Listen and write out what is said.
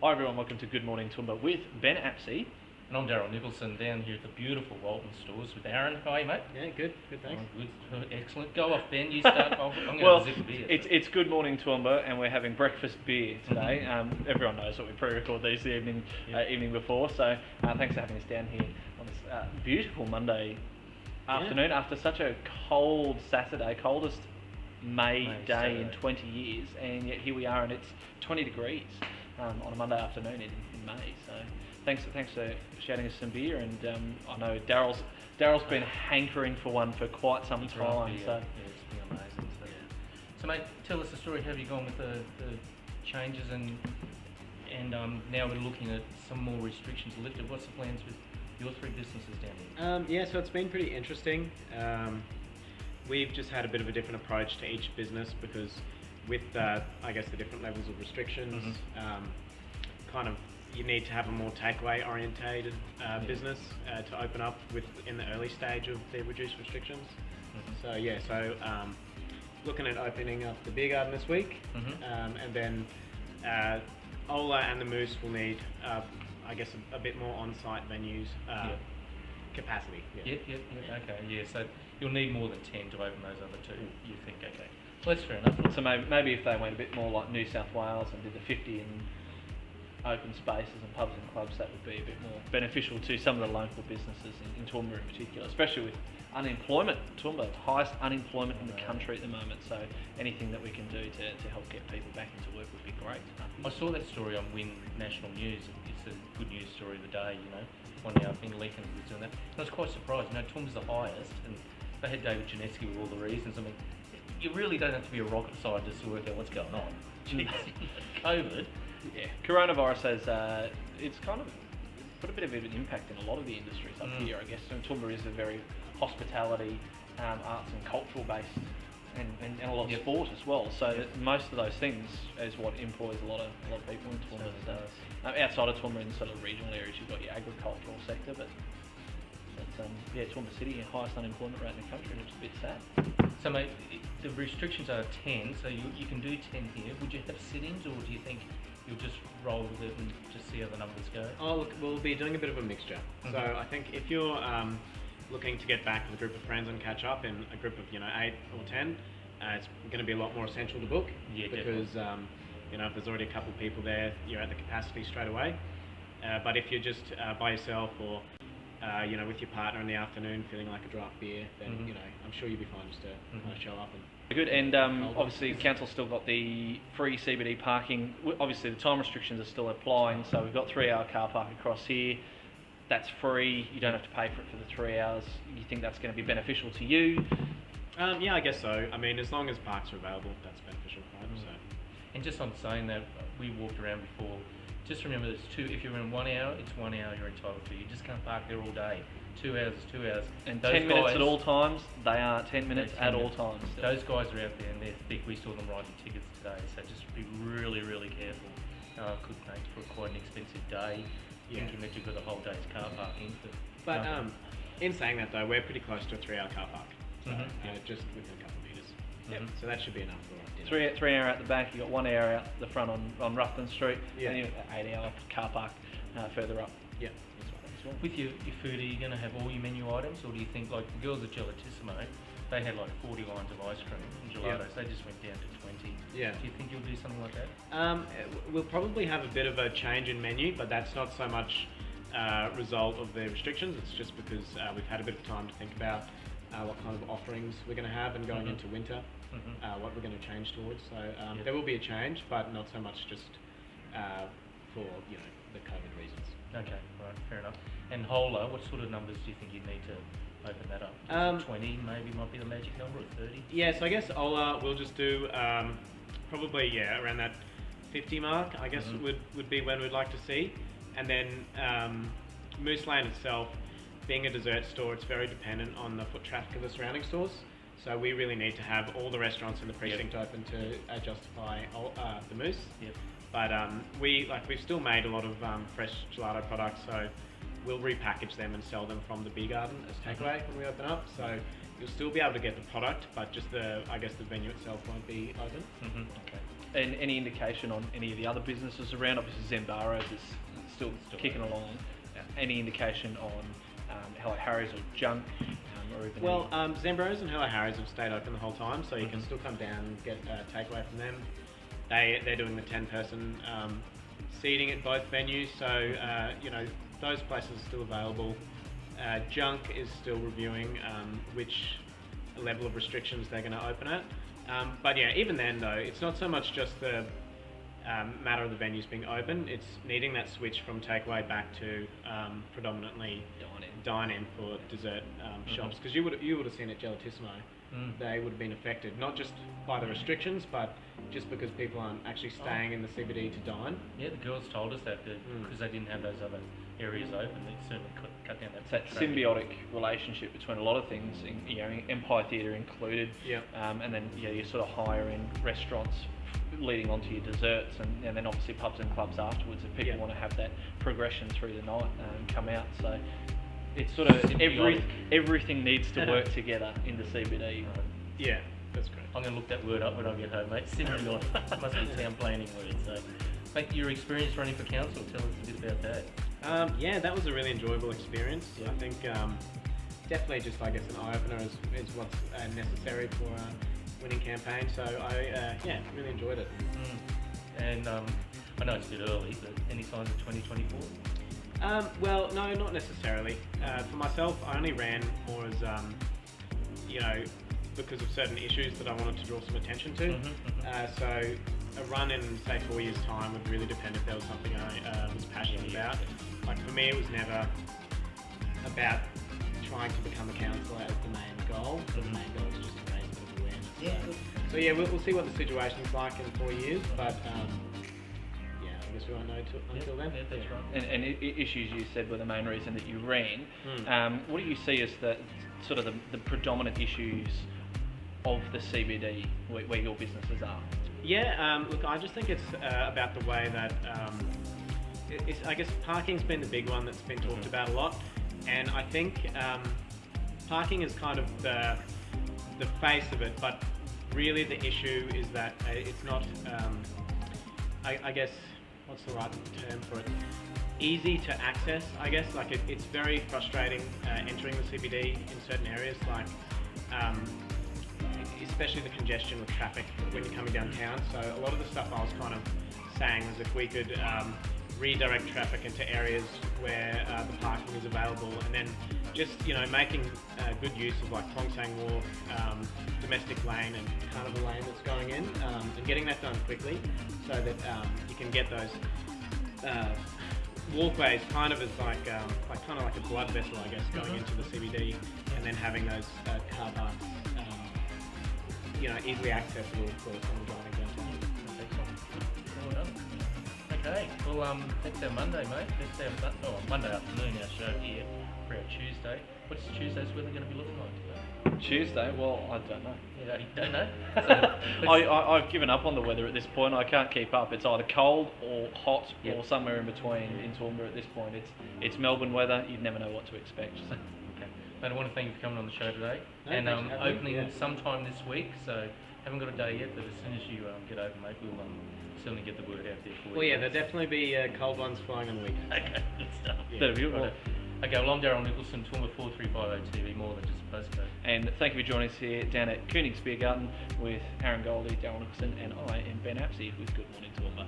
Hi everyone, welcome to Good Morning Toowoomba with Ben Apsey. And I'm Daryl Nicholson down here at the beautiful Walton stores with Aaron. How are you, mate? Yeah, good, thanks. Oh, good, excellent. Go off, Ben. You start. I'm going to Well, have a zip of beer. it's Good Morning Toowoomba and we're having breakfast beer today. Everyone knows what we pre-record these the evening before, so thanks for having us down here on this beautiful Monday afternoon after such a cold Saturday, coldest May day Saturday. in 20 years, and yet here we are and it's 20 degrees on a Monday afternoon in May. So thanks for shouting us some beer, and I know Daryl's been hankering for one for quite some time. Yeah, it's been amazing. So, mate, tell us the story. How have you gone with the changes and now we're looking at some more restrictions lifted. What's the plans with your three businesses down here? So it's been pretty interesting. We've just had a bit of a different approach to each business because with the different levels of restrictions, you need to have a more takeaway orientated business to open up in the early stage of the reduced restrictions. So looking at opening up the beer garden this week, and then Ola and the Moose will need a bit more on-site venues capacity. Okay, so you'll need more than 10 to open those other two, you think? Okay, well, that's fair enough. So maybe if they went a bit more like New South Wales and did the 50 in open spaces and pubs and clubs, that would be a bit more beneficial to some of the local businesses in Toowoomba in particular, especially with unemployment. Toowoomba, highest unemployment in the country at the moment, so anything that we can do to help get people back into work would be great. I saw that story on Win National News. It's a good news story of the day, One day I think Lincoln was doing that. And I was quite surprised. Toowoomba's the highest, and they had David Janetsky with all the reasons. I mean, you really don't have to be a rocket scientist to work out what's going on. Jeez. COVID. Yeah, coronavirus has it's kind of put a bit of an impact in a lot of the industries up here, I guess. And Toowoomba is a very hospitality, arts and cultural based, and a lot of sport as well. So most of those things is what employs a lot of people in Toowoomba. So, outside of Toowoomba, in sort of regional areas, you've got your agricultural sector, but Toowoomba City, highest unemployment rate in the country, which is a bit sad. So, mate, the restrictions are 10, so you can do 10 here. Would you have sit-ins, or do you think you'll just roll with it and just see how the numbers go? Oh, look, we'll be doing a bit of a mixture. So I think if you're looking to get back with a group of friends and catch up in a group of 8 or 10, it's going to be a lot more essential to book. Yeah, because if there's already a couple of people there, you're at the capacity straight away. But if you're just by yourself or with your partner in the afternoon feeling like a draft beer, then I'm sure you'll be fine just to kind of show up and. Good, and obviously Council's still got the free CBD parking. Obviously the time restrictions are still applying, so we've got 3-hour car park across here. That's free. You don't have to pay for it for the 3 hours. You think that's going to be beneficial to you? Yeah, I guess so. I mean, as long as parks are available, that's beneficial for them. So. And just on saying that, we walked around before. Just remember, there's two. If you're in 1 hour, it's 1 hour you're entitled to. You just can't park there all day. 2 hours is 2 hours. And 10 minutes at all times, they are 10 minutes at all times. Still. Those guys are out there and they're thick. We saw them writing tickets today, so just be really, really careful. Could make for quite an expensive day, thinking that you've got the whole day's car parking. But in saying that though, we're pretty close to a 3-hour car park, so just within a couple of metres. So that should be enough for dinner. 3 hour at the back, you got 1 hour out the front on Ruffton Street, and you got 8 hour car park further up. Yeah, that's right. With your food, are you going to have all your menu items, or do you think, like the girls at Gelatissimo, they had like 40 lines of ice cream and gelatos, they just went down to 20. Yeah. Do you think you'll do something like that? We'll probably have a bit of a change in menu, but that's not so much result of the restrictions. It's just because we've had a bit of time to think about what kind of offerings we're going to have, and going into winter, what we're going to change towards. So there will be a change, but not so much just for the COVID reasons. Okay, right, fair enough. And Hola, what sort of numbers do you think you'd need to open that up? 20 maybe might be the magic number, or 30? Yeah, so I guess Ola we'll just do probably around that 50 mark, I guess would be when we'd like to see. And then Moose Lane itself, being a dessert store, it's very dependent on the foot traffic of the surrounding stores. So we really need to have all the restaurants in the precinct open to justify the Moose. But we've still made a lot of fresh gelato products, so we'll repackage them and sell them from the beer garden as takeaway when we open up. So you'll still be able to get the product, but just the venue itself won't be open. Okay. And any indication on any of the other businesses around? Obviously, Zembaro's is still kicking along. Any indication on Hello Harry's or Junk, or even Well, Zembros and Hello Harry's have stayed open the whole time, so you can still come down and get takeaway from them. They're doing the 10-person seating at both venues, so those places are still available. Junk is still reviewing which level of restrictions they're going to open at. But yeah, even then though, it's not so much just the matter of the venues being open, it's needing that switch from takeaway back to predominantly dine-in for dessert shops. Because you would have seen at Gelatissimo, they would have been affected, not just by the restrictions, but just because people aren't actually staying in the CBD to dine. Yeah, the girls told us that because they didn't have those other areas open, they certainly cut down that. It's that symbiotic relationship between a lot of things, Empire Theatre included, and then your sort of higher end restaurants leading on to your desserts, and then obviously pubs and clubs afterwards if people want to have that progression through the night and come out. So it's sort of everything needs to work together in the CBD. Yeah, that's great. I'm going to look that word up when I get home, mate. Symbiotic must be town planning word. So, thank you. Your experience running for council. Tell us a bit about that. Yeah, that was a really enjoyable experience. I think definitely just, I guess, an eye-opener is what's necessary for a winning campaign. So I really enjoyed it. And I know it's a bit early, but any signs of 2024? Well, no, not necessarily. For myself, I only ran more as, because of certain issues that I wanted to draw some attention to. So a run in, say, 4 years' time would really depend if there was something I was passionate about. Like for me, it was never about trying to become a councillor as the main goal. The main goal is just to raise a bit of awareness. So yeah, we'll see what the situation's like in 4 years, but I guess we won't know until then. Yeah, that's right. And issues you said were the main reason that you ran. What do you see as the sort of the predominant issues of the CBD where your businesses are? Yeah, look, I just think it's about the way that I guess parking's been the big one that's been talked about a lot, and I think parking is kind of the face of it, but really the issue is that it's not, I guess, what's the right term for it? Easy to access, I guess. Like it's very frustrating entering the CBD in certain areas, like especially the congestion with traffic when you're coming downtown. So a lot of the stuff I was kind of saying was if we could redirect traffic into areas where the parking is available, and then just making good use of like Tongsang Wharf, Domestic Lane and Carnival Lane that's going in, and getting that done quickly so that you can get those walkways kind of as like kind of like a blood vessel, I guess, going into the CBD, and then having those car parks easily accessible for someone driving downtown. Well done. Okay, well that's our Monday, mate. That's our Monday afternoon, our show here for our Tuesday. What's Tuesday's weather going to be looking like today? Tuesday? Well, I don't know. Yeah, you don't know? So I've given up on the weather at this point. I can't keep up. It's either cold or hot or somewhere in between in Toowoomba at this point. It's Melbourne weather. You'd never know what to expect. So. Okay. Mate, I want to thank you for coming on the show today. No, and thanks for having me. opening sometime this week, so haven't got a day yet, but as soon as you get open, mate, we'll certainly get the word out there for you. Well, yeah, there'll definitely be cold ones flying on the weekend. Okay, good stuff. That'll be Right. Okay, well, I'm Daryl Nicholson, Toowoomba 4350 TV, more than just a postcode. And thank you for joining us here down at Koenig's Beer Garden with Aaron Goldie, Daryl Nicholson, and I am Ben Apsey with Good Morning Toowoomba.